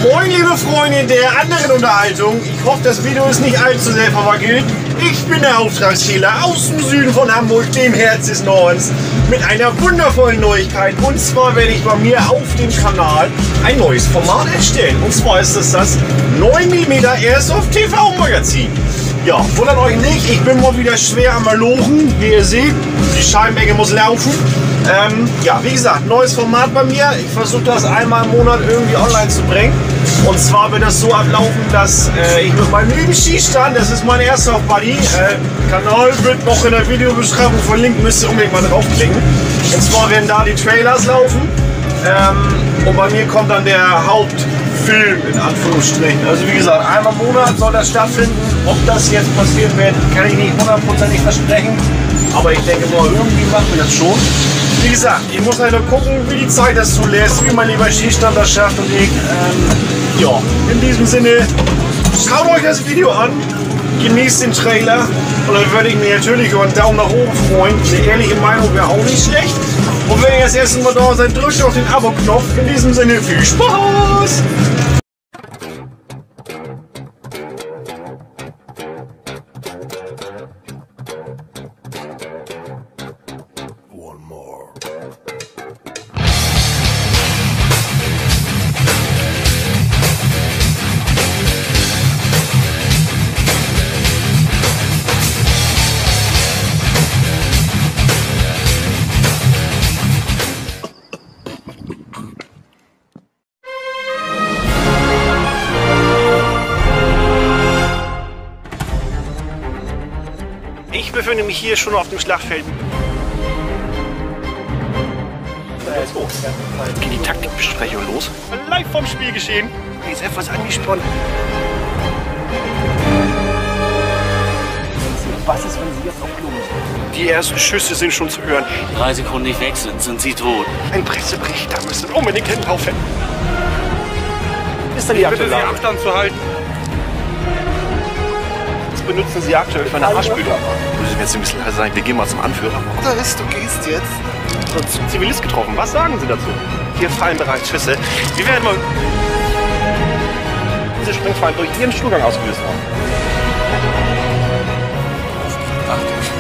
Moin liebe Freunde der anderen Unterhaltung, ich hoffe das Video ist nicht allzu sehr verwackelt. Ich bin der Auftragskiller aus dem Süden von Hamburg, dem Herz des Nordens, mit einer wundervollen Neuigkeit. Und zwar werde ich bei mir auf dem Kanal ein neues Format erstellen. Und zwar ist es das 9mm Airsoft TV Magazin. Ja, wundert euch nicht, ich bin mal wieder schwer am Malochen, wie ihr seht. Die Scheibenecke muss laufen. Ja, wie gesagt, neues Format bei mir. Ich versuche das einmal im Monat irgendwie online zu bringen. Und zwar wird das so ablaufen, dass ich mit meinem lieben Schießstand, das ist mein Airsoft Buddy, Kanal wird noch in der Videobeschreibung verlinkt, müsst ihr unbedingt mal draufklicken. Und zwar werden da die Trailers laufen. Und bei mir kommt dann der Hauptfilm in Anführungsstrichen. Also wie gesagt, einmal im Monat soll das stattfinden. Ob das jetzt passieren wird, kann ich nicht hundertprozentig versprechen. Aber ich denke mal, irgendwie machen wir das schon. Wie gesagt, ich muss halt nur gucken, wie die Zeit das zulässt, wie mein lieber Schießstand das schafft. Und ich, ja, in diesem Sinne, schaut euch das Video an, genießt den Trailer. Und dann würde ich mich natürlich über einen Daumen nach oben freuen. Eine ehrliche Meinung wäre auch nicht schlecht. Und wenn ihr das erste Mal da seid, drückt auf den Abo-Knopf. In diesem Sinne, viel Spaß! Ich befinde mich hier schon auf dem Schlachtfeld. Geht die Taktikbesprechung los? Live vom Spiel geschehen. Die ist etwas angespannt. Was ist, wenn sie jetzt auf Klo müssen? Die ersten Schüsse sind schon zu hören. 3 Sekunden nicht weg sind sie tot. Ein Pressebericht, da müssen wir unbedingt hinlaufen. Ist denn die aktuelle Lage? Abstand zu halten. Benutzen Sie aktuell für eine Haarspüle. Muss ich mir jetzt ein bisschen sagen, wir gehen mal zum Anführer. Motorist, du gehst jetzt. So, Zivilist getroffen. Was sagen Sie dazu? Hier fallen bereits Schüsse. Wir werden mal diese Springfallen durch Ihren Stuhlgang ausgelöst haben. Ach du